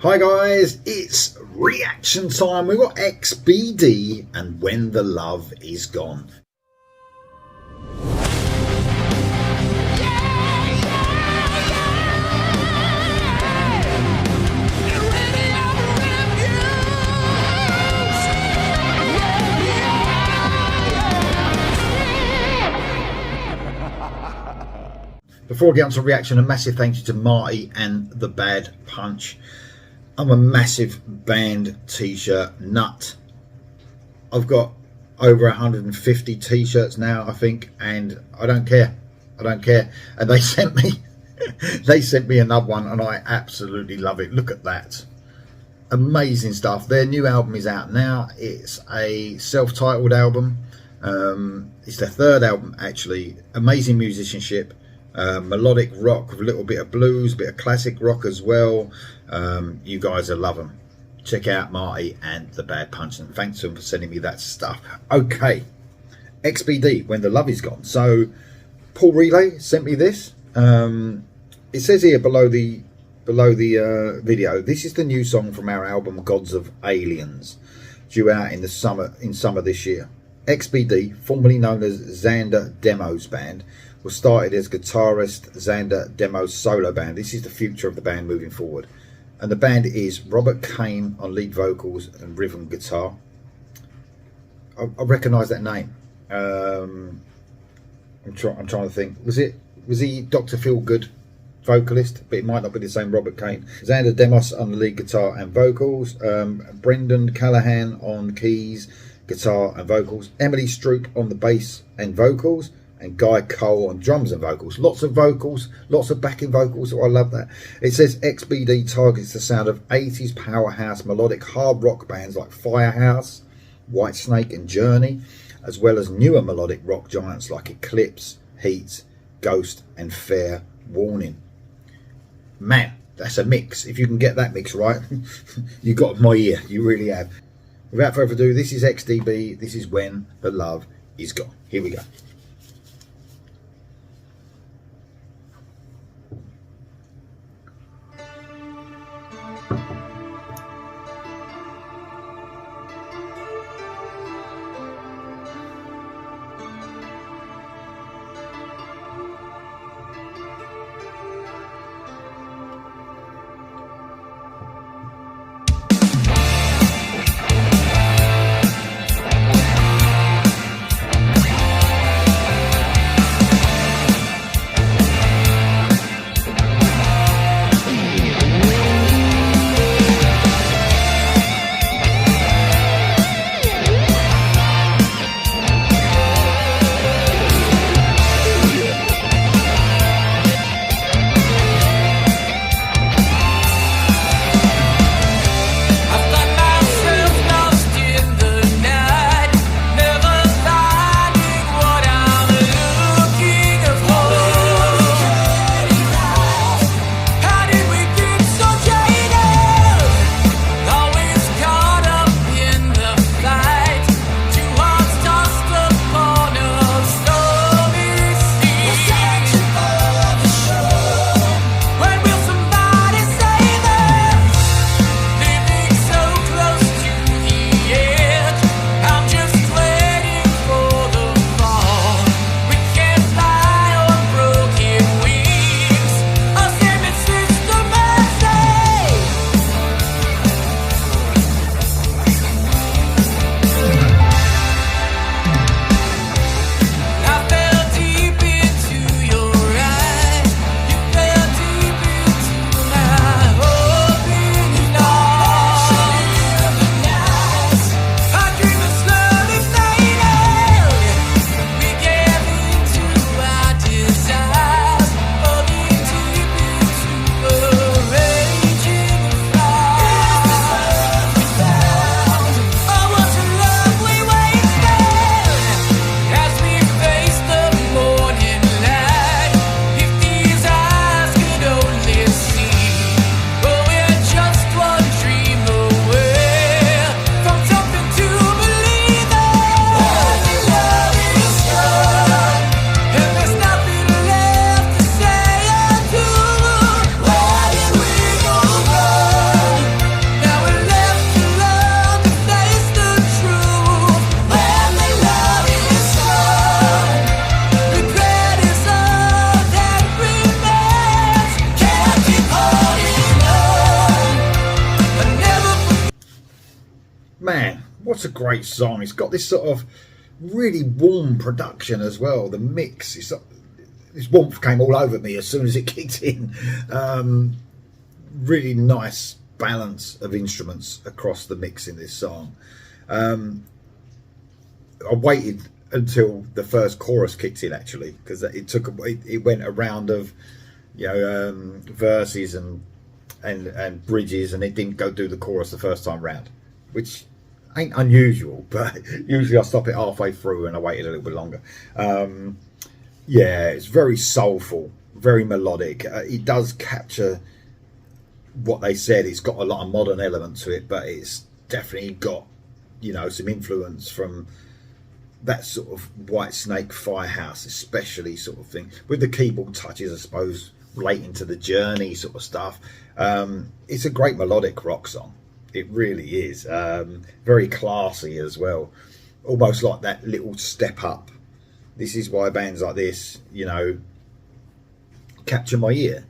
Hi guys, it's reaction time. We've got XBD and When the Love Is Gone. Before I get on to reaction, a massive thank you to Marty and the Bad Punch. I'm a massive band t-shirt nut. I've got over 150 t-shirts now, I think, and I don't care. And they sent me another one, and I absolutely love it. Look at that. Amazing stuff. Their new album is out now. It's a self-titled album. It's their third album, actually. Amazing musicianship. Melodic rock with a little bit of blues, bit of classic rock as well. You guys will love them. Check out Marty and the Bad Punch, and thanks to them for sending me that stuff. Okay, XBD, When the Love Is Gone. So Paul Relay sent me this. It says here below the video, this is the new song from our album Gods of Aliens, due out in summer this year. XBD, formerly known as Xander Demo's band, was started as guitarist Xander Demo's solo band. This is the future of the band moving forward. And the band is Robert Kane on lead vocals and rhythm guitar. I recognise that name. I'm trying to think. Was he Dr. Feelgood vocalist? But it might not be the same Robert Kane. Xander Demos on the lead guitar and vocals. Brendan Callahan on keys, guitar and vocals. Emily Stroop on the bass and vocals. And Guy Cole on drums and vocals. Lots of vocals, lots of backing vocals, so I love that. It says XBD targets the sound of 80s powerhouse melodic hard rock bands like Firehouse, Whitesnake and Journey, as well as newer melodic rock giants like Eclipse, Heat, Ghost and Fair Warning. Man, that's a mix. If you can get that mix right, you got my ear, you really have. Without further ado, this is XDB, this is When the Love Is Gone. Here we go. man, what a great song. It's got this sort of really warm production as well. The mix, this warmth came all over me as soon as it kicked in. Really nice balance of instruments across the mix in this song. I waited until the first chorus kicked in, actually, because it went a round of verses and bridges, and it didn't go do the chorus the first time round, which ain't unusual, but usually I stop it halfway through and I waited a little bit longer. Yeah, it's very soulful, very melodic. It does capture what they said. It's got a lot of modern element to it, but it's definitely got some influence from that sort of White Snake Firehouse, especially, sort of thing, with the keyboard touches, I suppose, relating to the Journey sort of stuff. It's a great melodic rock song. It really is. Very classy as well, almost like that little step up. This is why bands like this, capture my ear,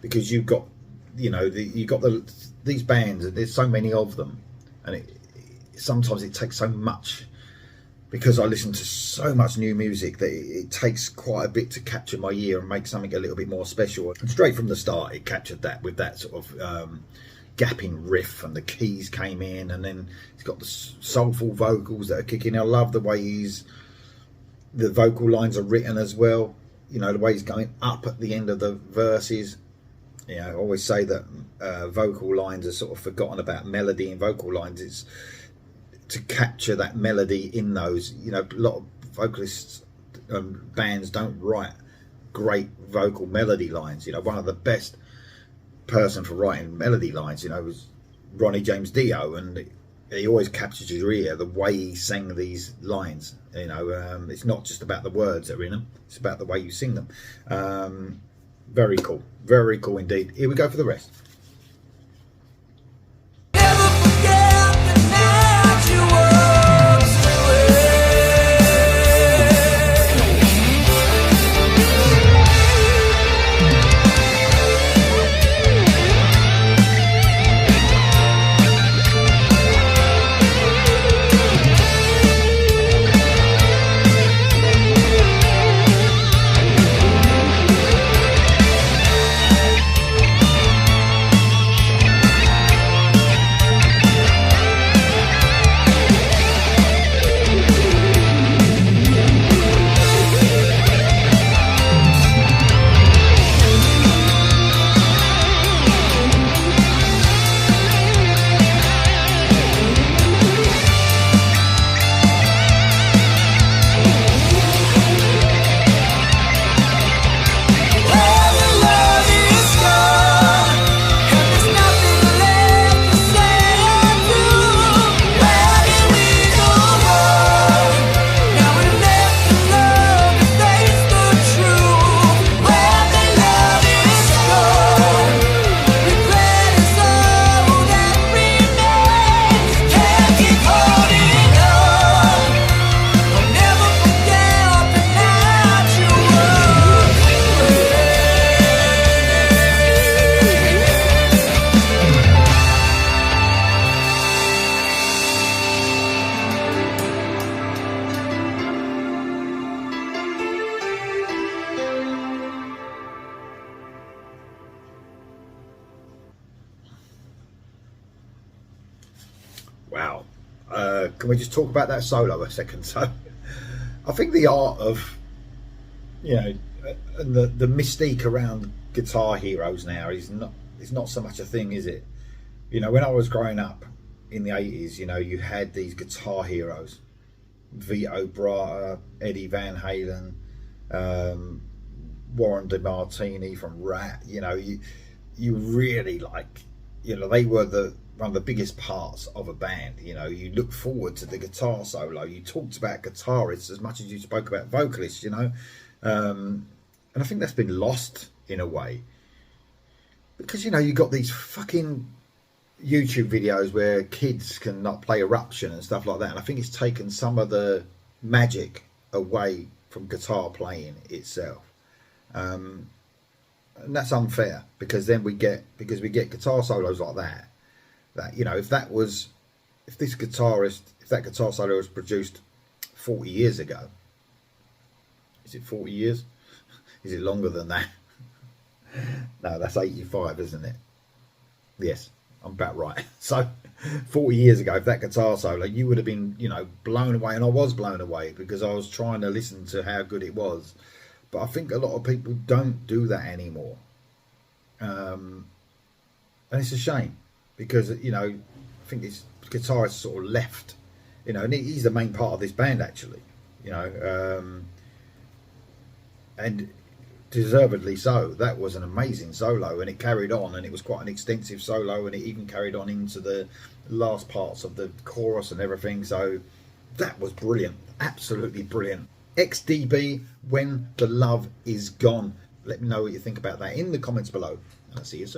because you've got, these bands, and there's so many of them, and sometimes it takes so much, because I listen to so much new music, that it takes quite a bit to capture my ear and make something a little bit more special. And straight from the start, it captured that with that sort of gapping riff, and the keys came in, and then it's got the soulful vocals that are kicking. I love the way the vocal lines are written as well. The way he's going up at the end of the verses. I always say that vocal lines are sort of forgotten about. Melody and vocal lines, it's to capture that melody in those. A lot of vocalists, bands don't write great vocal melody lines. One of the best person for writing melody lines, was Ronnie James Dio, and he always captures your ear the way he sang these lines. It's not just about the words that are in them, it's about the way you sing them. Very cool indeed. Here we go for the rest. Wow. Can we just talk about that solo a second? So I think the art of, and the mystique around Guitar Heroes now is not so much a thing, is it? When I was growing up in the 80s, you had these guitar heroes, Vito Bratta, Eddie Van Halen, Warren DeMartini from Rat. You really they were one of the biggest parts of a band. You look forward to the guitar solo. You talked about guitarists as much as you spoke about vocalists. And I think that's been lost in a way, because you got these fucking YouTube videos where kids can not play Eruption and stuff like that, and I think it's taken some of the magic away from guitar playing itself. And that's unfair, because then we get guitar solos like that if that was if this guitarist, if that guitar solo was produced 40 years ago, is it 40 years? Is it longer than that? No, that's 85, isn't it? Yes, I'm about right. So 40 years ago, if that guitar solo, you would have been, you know, blown away. And I was blown away because I was trying to listen to how good it was. But I think a lot of people don't do that anymore. And it's a shame because, you know, I think this guitarist sort of left, you know, and he's the main part of this band actually, you know, and deservedly so. That was an amazing solo, and it carried on, and it was quite an extensive solo, and it even carried on into the last parts of the chorus and everything. So that was brilliant, absolutely brilliant. XDB, When the Love Is Gone. Let me know what you think about that in the comments below, and I'll see you soon.